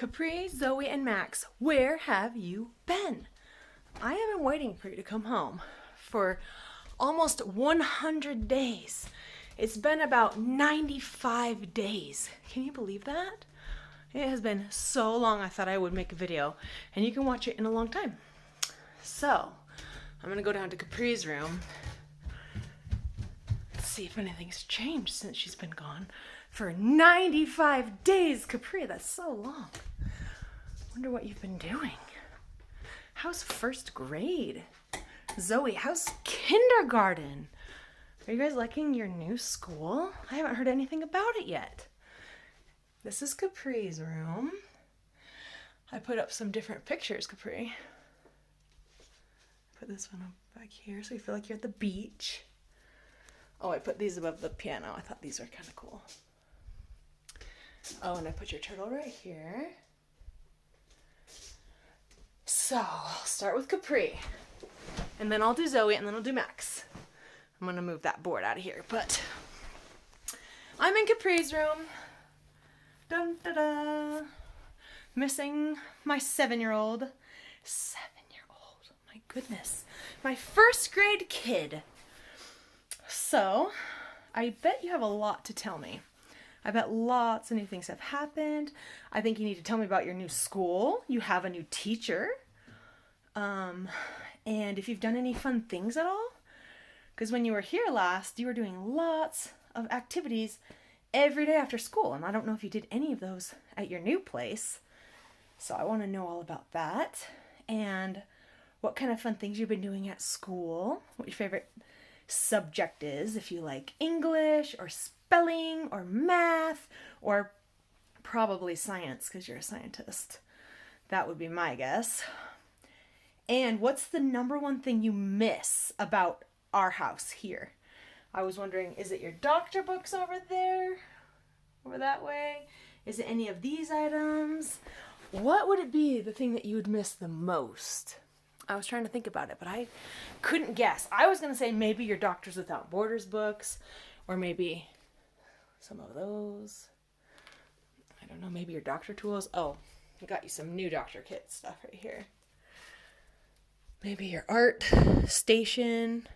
Capri, Zoe, and Max, where have you been? I have been waiting for you to come home for almost 100 days. It's been about 95 days. Can you believe that? It has been so long I thought I would make a video, and you can watch it in a long time. So, I'm gonna go down to Capri's room. Let's see if anything's changed since she's been gone for 95 days. Capri, that's so long. Wonder what you've been doing. How's first grade? Zoe, how's kindergarten? Are you guys liking your new school? I haven't heard anything about it yet. This is Capri's room. I put up some different pictures, Capri. Put this one up back here so you feel like you're at the beach. Oh, I put these above the piano. I thought these were kind of cool. Oh, and I put your turtle right here. So, I'll start with Capri. And then I'll do Zoe, and then I'll do Max. I'm going to move that board out of here, but I'm in Capri's room. Dun da da. Missing my 7-year-old. 7-year-old. My goodness. My first grade kid. So, I bet you have a lot to tell me. I bet lots of new things have happened. I think you need to tell me about your new school. You have a new teacher. And if you've done any fun things at all. Because when you were here last, you were doing lots of activities every day after school. And I don't know if you did any of those at your new place. So I want to know all about that. And what kind of fun things you've been doing at school. What your favorite subject is. If you like English or spelling or math or probably science because you're a scientist. That would be my guess. And what's the number one thing you miss about our house here? I was wondering, is it your doctor books over there? Over that way? Is it any of these items? What would it be, the thing that you would miss the most? I was trying to think about it, but I couldn't guess. I was going to say maybe your Doctors Without Borders books, or maybe some of those. I don't know, maybe your doctor tools. Oh, I got you some new doctor kit stuff right here. Maybe your art station.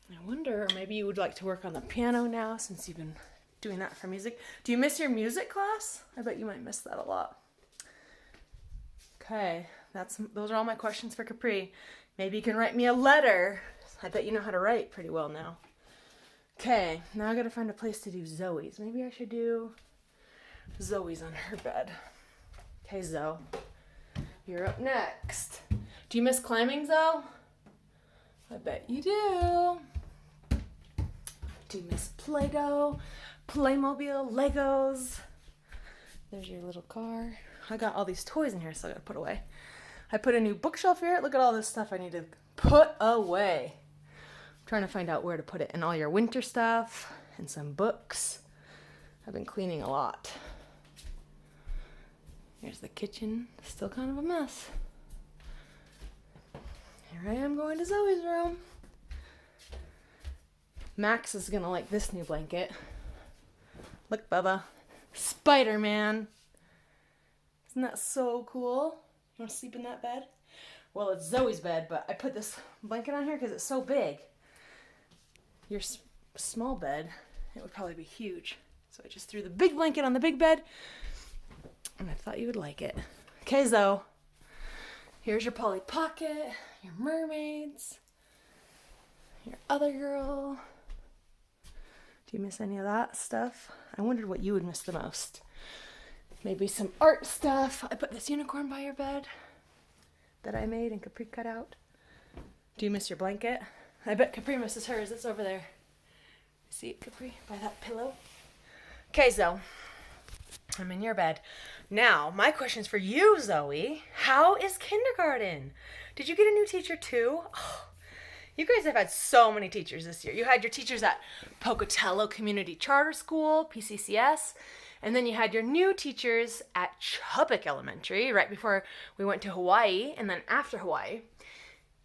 I wonder, or maybe you would like to work on the piano now since you've been doing that for music. Do you miss your music class? I bet you might miss that a lot. Okay, those are all my questions for Capri. Maybe you can write me a letter. I bet you know how to write pretty well now. Okay, now I gotta find a place to do Zoe's. Maybe I should do Zoe's on her bed. Okay, Zoe, you're up next. Do you miss climbing, Zoe? I bet you do. Do you miss Play-Doh, Playmobil, Legos? There's your little car. I got all these toys in here, so I gotta put away. I put a new bookshelf here. Look at all this stuff I need to put away. I'm trying to find out where to put it. And all your winter stuff and some books. I've been cleaning a lot. Here's the kitchen. Still kind of a mess. Here I am going to Zoe's room. Max is gonna like this new blanket. Look, Bubba. Spider-Man. Isn't that so cool? You want to sleep in that bed? Well, it's Zoe's bed, but I put this blanket on here because it's so big. Your small bed, it would probably be huge. So I just threw the big blanket on the big bed, and I thought you would like it. Okay, Zoe. Here's your Polly Pocket, your mermaids, your other girl. Do you miss any of that stuff? I wondered what you would miss the most. Maybe some art stuff. I put this unicorn by your bed that I made and Capri cut out. Do you miss your blanket? I bet Capri misses hers. It's over there. See it, Capri? By that pillow. Okay, Zoe. I'm in your bed. Now, my question's for you, Zoe. How is kindergarten? Did you get a new teacher too? Oh, you guys have had so many teachers this year. You had your teachers at Pocatello Community Charter School, PCCS, and then you had your new teachers at Chubbuck Elementary right before we went to Hawaii, and then after Hawaii.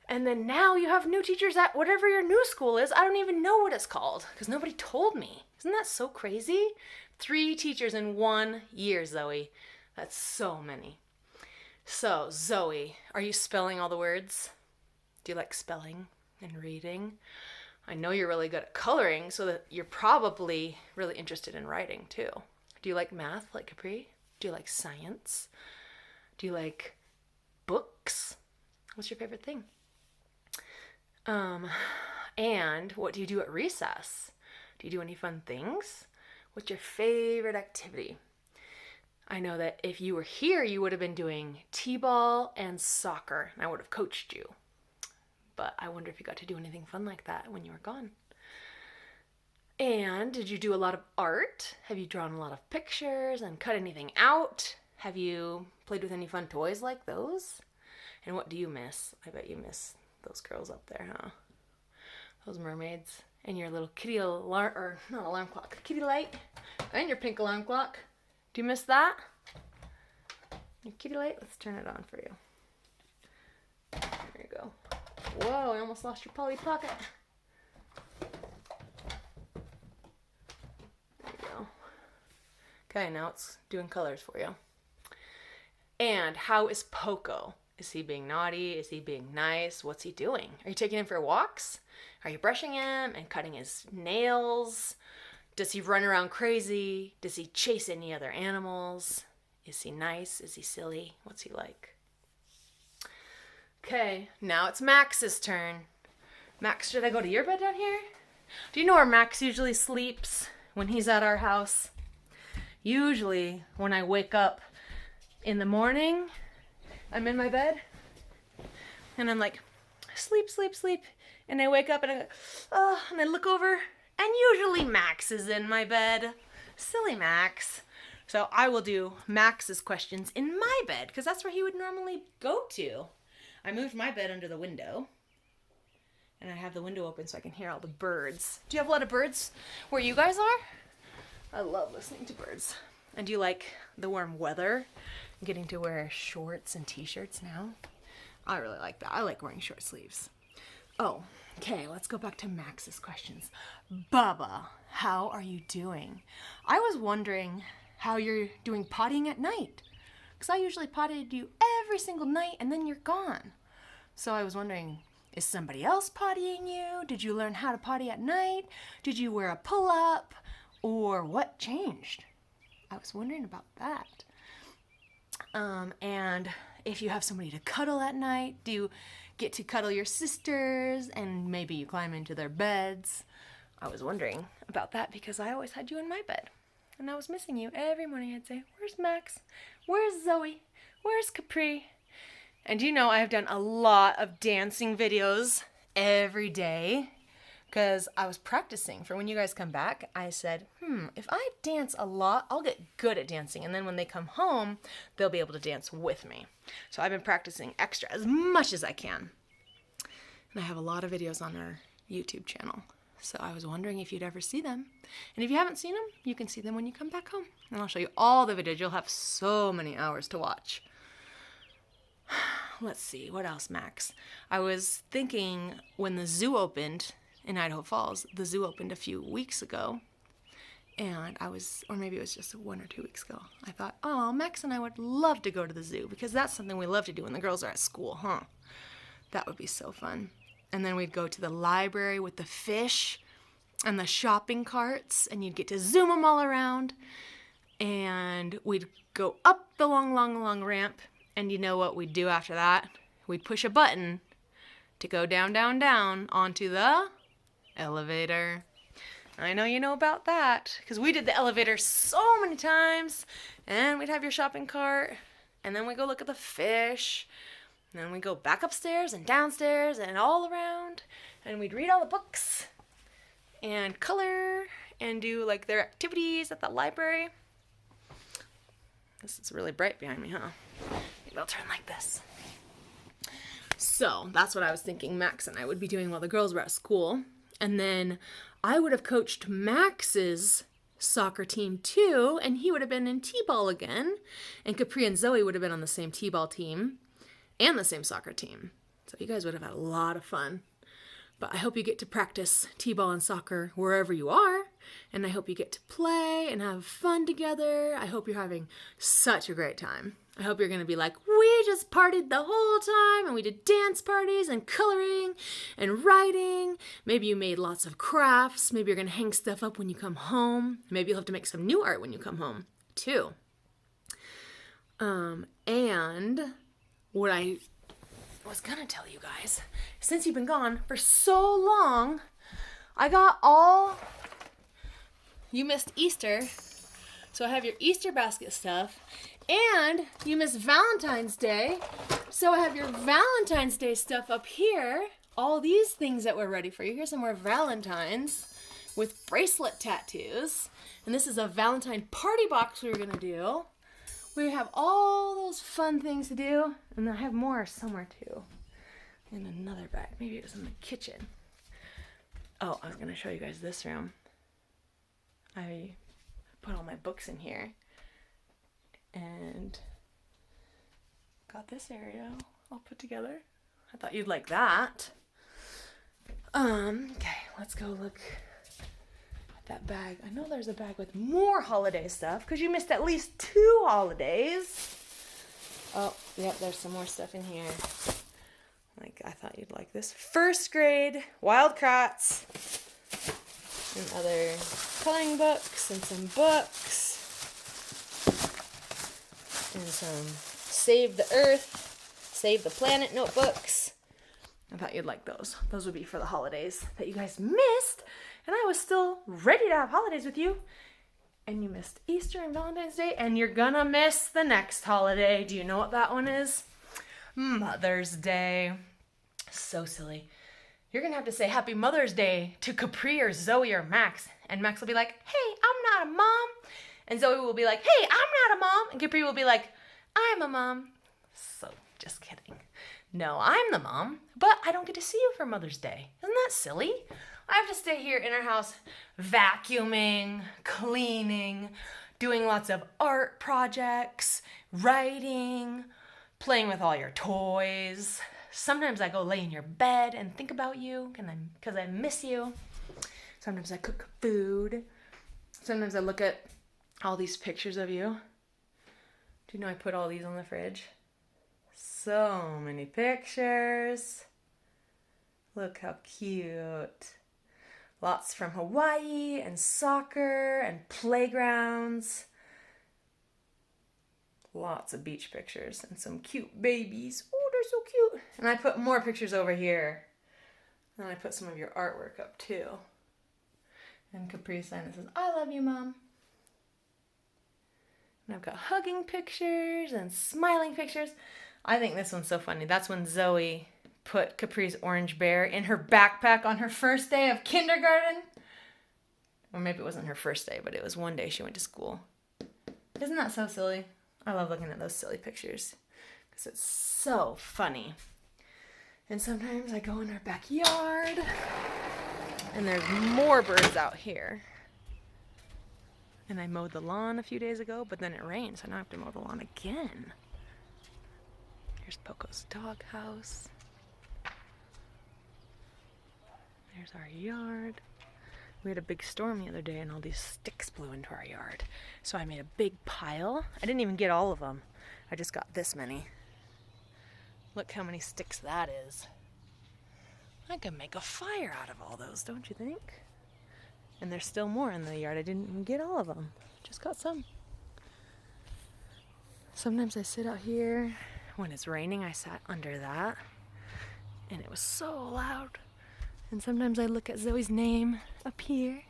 And then now you have new teachers at whatever your new school is. I don't even know what it's called because nobody told me. Isn't that so crazy? 3 teachers in 1 year, Zoe. That's so many. So, Zoe, are you spelling all the words? Do you like spelling and reading? I know you're really good at coloring, so that you're probably really interested in writing too. Do you like math like Capri? Do you like science? Do you like books? What's your favorite thing? And what do you do at recess? Do you do any fun things? What's your favorite activity? I know that if you were here, you would have been doing t-ball and soccer, and I would have coached you. But I wonder if you got to do anything fun like that when you were gone. And did you do a lot of art? Have you drawn a lot of pictures and cut anything out? Have you played with any fun toys like those? And what do you miss? I bet you miss those girls up there, huh? Those mermaids. And your little kitty alarm, or not alarm clock, kitty light. And your pink alarm clock. Do you miss that? Your kitty light? Let's turn it on for you. There you go. Whoa, I almost lost your Polly Pocket. There you go. Okay, now it's doing colors for you. And how is Poco? Is he being naughty? Is he being nice? What's he doing? Are you taking him for walks? Are you brushing him and cutting his nails? Does he run around crazy? Does he chase any other animals? Is he nice? Is he silly? What's he like? Okay, now it's Max's turn. Max, should I go to your bed down here? Do you know where Max usually sleeps when he's at our house? Usually when I wake up in the morning, I'm in my bed and I'm like, sleep, sleep, sleep. And I wake up and I go, oh, and I look over and usually Max is in my bed. Silly Max. So I will do Max's questions in my bed because that's where he would normally go to. I moved my bed under the window and I have the window open so I can hear all the birds. Do you have a lot of birds where you guys are? I love listening to birds. And do you like the warm weather? Getting to wear shorts and t-shirts now? I really like that. I like wearing short sleeves. Oh, okay, let's go back to Max's questions. Bubba, how are you doing? I was wondering how you're doing pottying at night. Because I usually potted you every single night and then you're gone. So I was wondering, is somebody else pottying you? Did you learn how to potty at night? Did you wear a pull-up? Or what changed? I was wondering about that. And if you have somebody to cuddle at night, do you get to cuddle your sisters and maybe you climb into their beds? I was wondering about that because I always had you in my bed. And I was missing you. Every morning I'd say, where's Max? Where's Zoe? Where's Capri? And you know I have done a lot of dancing videos every day because I was practicing for when you guys come back. I said, if I dance a lot, I'll get good at dancing. And then when they come home, they'll be able to dance with me. So I've been practicing extra as much as I can. And I have a lot of videos on our YouTube channel. So I was wondering if you'd ever see them. And if you haven't seen them, you can see them when you come back home. And I'll show you all the videos. You'll have so many hours to watch. Let's see, what else, Max? I was thinking when the zoo opened in Idaho Falls, the zoo opened a few weeks ago. And or maybe it was just 1 or 2 weeks ago. I thought, oh, Max and I would love to go to the zoo because that's something we love to do when the girls are at school, huh? That would be so fun. And then we'd go to the library with the fish and the shopping carts, and you'd get to zoom them all around. And we'd go up the long, long, long ramp, and you know what we'd do after that? We'd push a button to go down, down, down onto the elevator. I know you know about that, because we did the elevator so many times, and we'd have your shopping cart, and then we'd go look at the fish. And then we'd go back upstairs and downstairs and all around. And we'd read all the books and color and do like their activities at the library. This is really bright behind me, huh? Maybe I'll turn like this. So that's what I was thinking Max and I would be doing while the girls were at school. And then I would have coached Max's soccer team too. And he would have been in t-ball again. And Capri and Zoe would have been on the same t-ball team. And the same soccer team. So you guys would have had a lot of fun. But I hope you get to practice t-ball and soccer wherever you are. And I hope you get to play and have fun together. I hope you're having such a great time. I hope you're going to be like, we just partied the whole time and we did dance parties and coloring and writing. Maybe you made lots of crafts. Maybe you're going to hang stuff up when you come home. Maybe you'll have to make some new art when you come home too. And what I was going to tell you guys, since you've been gone for so long, you missed Easter. So I have your Easter basket stuff. And you missed Valentine's Day. So I have your Valentine's Day stuff up here. All these things that were ready for you. Here's some more Valentines with bracelet tattoos. And this is a Valentine party box we were going to do. We have all those fun things to do. And I have more somewhere too. In another bag. Maybe it was in the kitchen. Oh, I was going to show you guys this room. I put all my books in here. And got this area all put together. I thought you'd like that. Okay, let's go look at that bag. I know there's a bag with more holiday stuff because you missed at least 2 holidays. Oh, yep, there's some more stuff in here. Like, I thought you'd like this. First grade Wildcats and other coloring books and some books. And some Save the Earth, Save the Planet notebooks. I thought you'd like those. Those would be for the holidays that you guys missed. And I was still ready to have holidays with you. And you missed Easter and Valentine's Day. And you're gonna miss the next holiday. Do you know what that one is? Mother's Day. So silly. You're gonna have to say Happy Mother's Day to Capri or Zoe or Max. And Max will be like, hey, I'm not a mom. And Zoe will be like, hey, I'm not a mom. And Capri will be like, I'm a mom. So, just kidding. No, I'm the mom, but I don't get to see you for Mother's Day. Isn't that silly? I have to stay here in our house vacuuming, cleaning, doing lots of art projects, writing, playing with all your toys. Sometimes I go lay in your bed and think about you because I miss you. Sometimes I cook food. Sometimes I look at all these pictures of you. Do you know I put all these on the fridge? So many pictures. Look how cute. Lots from Hawaii and soccer and playgrounds. Lots of beach pictures and some cute babies. Oh, they're so cute. And I put more pictures over here. And I put some of your artwork up too. And Capri sign that says, I love you, Mom. And I've got hugging pictures and smiling pictures. I think this one's so funny. That's when Zoe put Capri's orange bear in her backpack on her first day of kindergarten. Or maybe it wasn't her first day, but it was one day she went to school. Isn't that so silly? I love looking at those silly pictures because it's so funny. And sometimes I go in our backyard and there's more birds out here. And I mowed the lawn a few days ago, but then it rained, so now I have to mow the lawn again. Here's Poco's doghouse. There's our yard. We had a big storm the other day and all these sticks blew into our yard. So I made a big pile. I didn't even get all of them. I just got this many. Look how many sticks that is. I could make a fire out of all those, don't you think? And there's still more in the yard. I didn't even get all of them. Just got some. Sometimes I sit out here. When it's raining, I sat under that. And it was so loud. And sometimes I look at Zoe's name up here.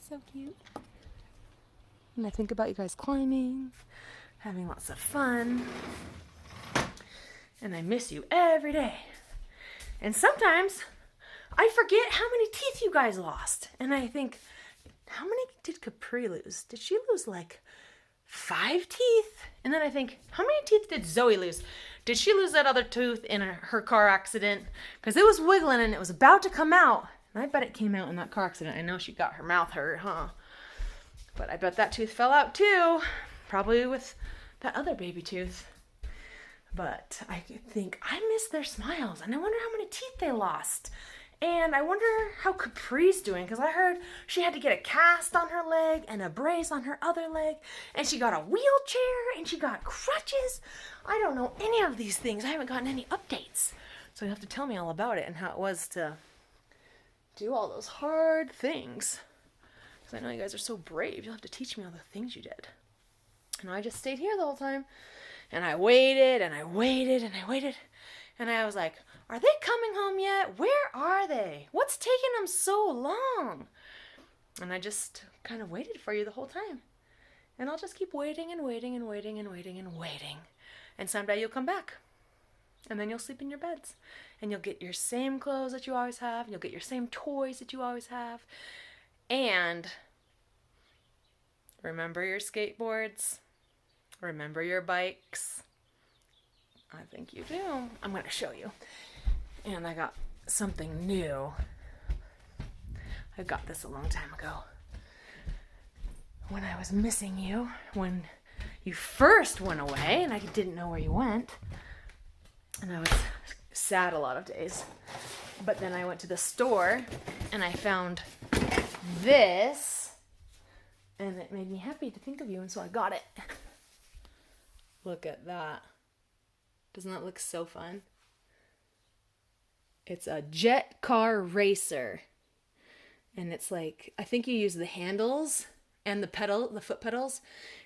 So cute. And I think about you guys climbing, having lots of fun. And I miss you every day. And sometimes I forget how many teeth you guys lost. And I think, how many did Capri lose? Did she lose like 5 teeth? And then I think, how many teeth did Zoe lose? Did she lose that other tooth in her car accident? Because it was wiggling and it was about to come out. And I bet it came out in that car accident. I know she got her mouth hurt, huh? But I bet that tooth fell out too. Probably with that other baby tooth. But I think I miss their smiles. And I wonder how many teeth they lost. And I wonder how Capri's doing, because I heard she had to get a cast on her leg and a brace on her other leg, and she got a wheelchair, and she got crutches. I don't know any of these things. I haven't gotten any updates. So you have to tell me all about it and how it was to do all those hard things. Because I know you guys are so brave. You'll have to teach me all the things you did. And I just stayed here the whole time. And I waited, and I waited, and I waited. And I was like, are they coming home yet? Where are they? What's taking them so long? And I just kind of waited for you the whole time. And I'll just keep waiting and waiting and waiting and waiting and waiting. And someday you'll come back. And then you'll sleep in your beds. And you'll get your same clothes that you always have. And you'll get your same toys that you always have. And remember your skateboards. Remember your bikes. I think you do. I'm going to show you. And I got something new. I got this a long time ago. When I was missing you, when you first went away and I didn't know where you went. And I was sad a lot of days. But then I went to the store and I found this. And it made me happy to think of you, and so I got it. Look at that. Doesn't that look so fun? It's a jet car racer. And it's like, I think you use the handles and the foot pedals,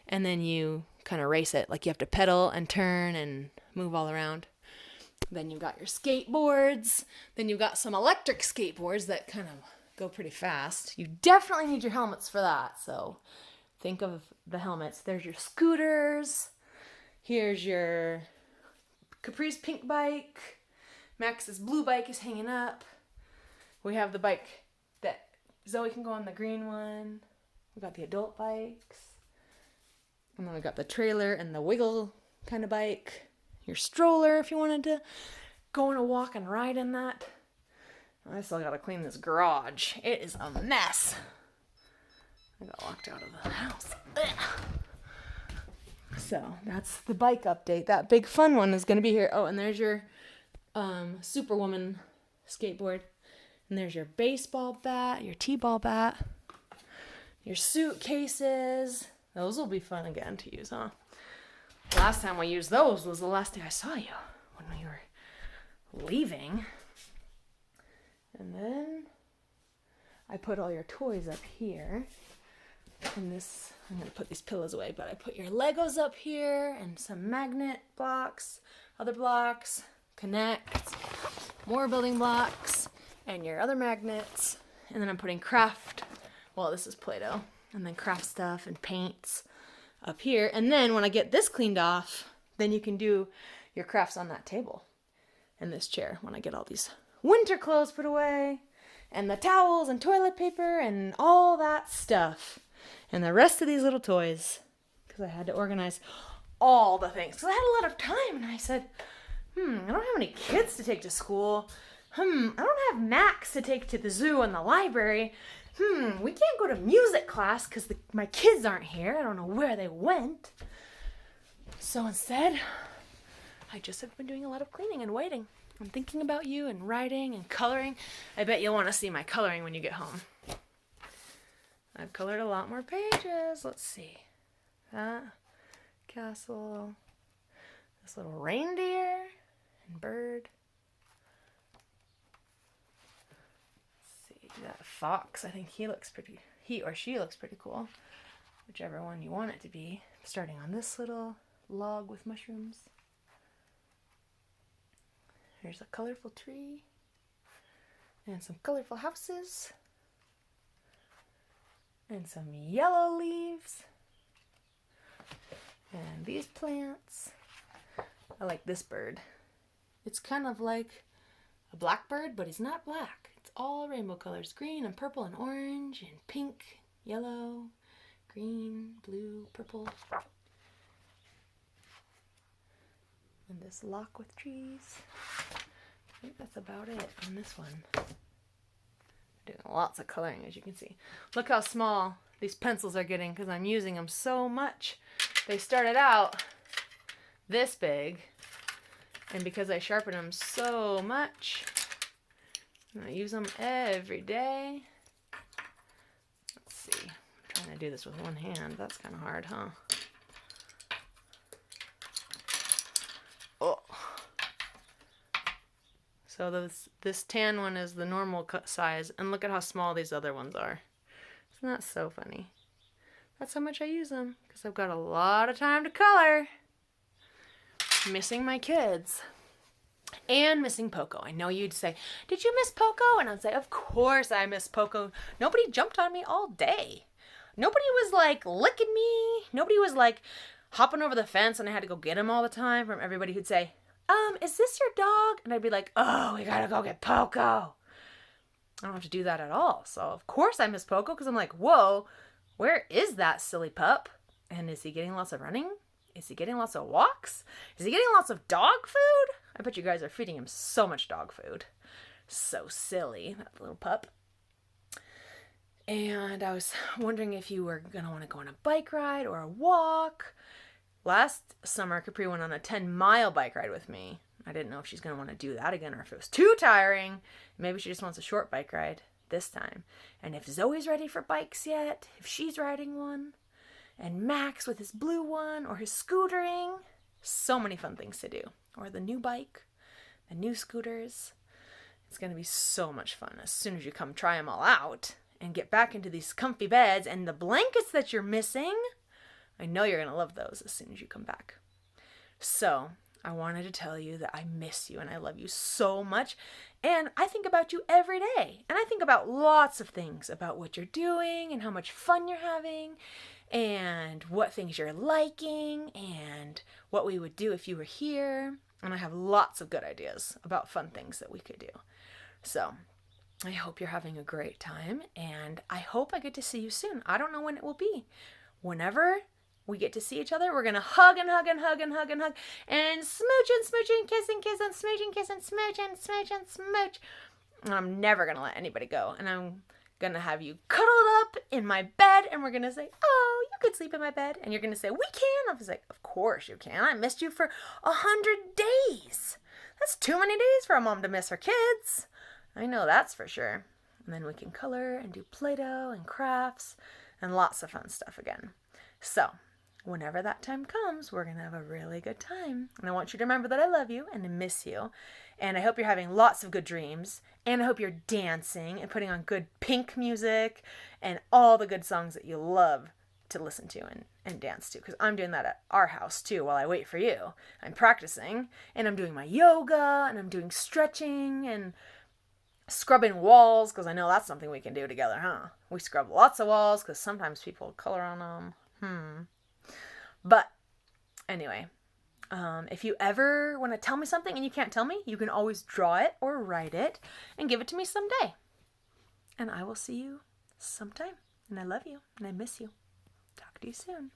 and then you kind of race it. Like you have to pedal and turn and move all around. Then you've got your skateboards. Then you've got some electric skateboards that kind of go pretty fast. You definitely need your helmets for that. So think of the helmets. There's your scooters. Here's your Capri's pink bike. Max's blue bike is hanging up. We have the bike that Zoe can go on, the green one. We got the adult bikes. And then we got the trailer and the wiggle kind of bike. Your stroller if you wanted to go on a walk and ride in that. I still gotta clean this garage. It is a mess. I got locked out of the house. Ugh. So that's the bike update. That big fun one is gonna be here. Oh, and there's your Superwoman skateboard. And there's your baseball bat, your t-ball bat, your suitcases. Those will be fun again to use, huh? Last time we used those was the last day I saw you, when we were leaving. And then I put all your toys up here. And this, I'm going to put these pillows away, but I put your Legos up here and some magnet blocks, other blocks, connect, more building blocks, and your other magnets. And then I'm putting craft, well, this is Play-Doh, and then craft stuff and paints up here. And then when I get this cleaned off, then you can do your crafts on that table and this chair when I get all these winter clothes put away and the towels and toilet paper and all that stuff and the rest of these little toys, because I had to organize all the things because I had a lot of time. And I said, I don't have any kids to take to school. I don't have Max to take to the zoo and the library. We can't go to music class because my kids aren't here. I don't know where they went. So instead, I just have been doing a lot of cleaning and waiting. I'm thinking about you and writing and coloring. I bet you'll want to see my coloring when you get home. I've colored a lot more pages. Let's see. That castle. This little reindeer and bird. That fox, I think he or she looks pretty cool. Whichever one you want it to be. Starting on this little log with mushrooms. There's a colorful tree. And some colorful houses. And some yellow leaves. And these plants. I like this bird. It's kind of like a blackbird, but he's not black. It's all rainbow colors. Green and purple and orange and pink, yellow, green, blue, purple. And this lock with trees. I think that's about it on this one. I'm doing lots of coloring, as you can see. Look how small these pencils are getting because I'm using them so much. They started out this big, and because I sharpen them so much, I use them every day. Let's see. I'm trying to do this with one hand. That's kind of hard, huh? Oh. So this tan one is the normal cut size, and look at how small these other ones are. Isn't that so funny? That's how much I use them, because I've got a lot of time to color. Missing my kids. And missing Poco. I know you'd say, did you miss Poco? And I'd say, of course I miss Poco. Nobody jumped on me all day. Nobody was like licking me. Nobody was like hopping over the fence and I had to go get him all the time from everybody who'd say, is this your dog? And I'd be like, oh, we gotta go get Poco. I don't have to do that at all. So of course I miss Poco because I'm like, whoa, where is that silly pup? And is he getting lots of running? Is he getting lots of walks? Is he getting lots of dog food? I bet you guys are feeding him so much dog food. So silly, that little pup. And I was wondering if you were going to want to go on a bike ride or a walk. Last summer, Capri went on a 10-mile bike ride with me. I didn't know if she's going to want to do that again or if it was too tiring. Maybe she just wants a short bike ride this time. And if Zoe's ready for bikes yet, if she's riding one, and Max with his blue one or his scootering, so many fun things to do. Or the new bike, the new scooters. It's going to be so much fun as soon as you come try them all out and get back into these comfy beds and the blankets that you're missing. I know you're going to love those as soon as you come back. So I wanted to tell you that I miss you and I love you so much. And I think about you every day. And I think about lots of things, about what you're doing and how much fun you're having and what things you're liking and what we would do if you were here. And I have lots of good ideas about fun things that we could do. So I hope you're having a great time and I hope I get to see you soon. I don't know when it will be. Whenever we get to see each other, we're going to hug and hug and hug and hug and hug and smooch and smooch and kiss and kiss and smooch and kiss and smooch and smooch and smooch. And I'm never going to let anybody go. And I'm going to have you cuddled up in my bed and we're going to say, oh, you could sleep in my bed. And you're going to say, we can. I was like, of course you can. I missed you for 100 days. That's too many days for a mom to miss her kids. I know that's for sure. And then we can color and do Play-Doh and crafts and lots of fun stuff again. So whenever that time comes, we're going to have a really good time. And I want you to remember that I love you and I miss you. And I hope you're having lots of good dreams. And I hope you're dancing and putting on good Pink music and all the good songs that you love to listen to and dance to. Because I'm doing that at our house too while I wait for you. I'm practicing and I'm doing my yoga and I'm doing stretching and scrubbing walls because I know that's something we can do together, huh? We scrub lots of walls because sometimes people color on them. But anyway, if you ever want to tell me something and you can't tell me, you can always draw it or write it and give it to me someday. And I will see you sometime. And I love you and I miss you. Talk to you soon.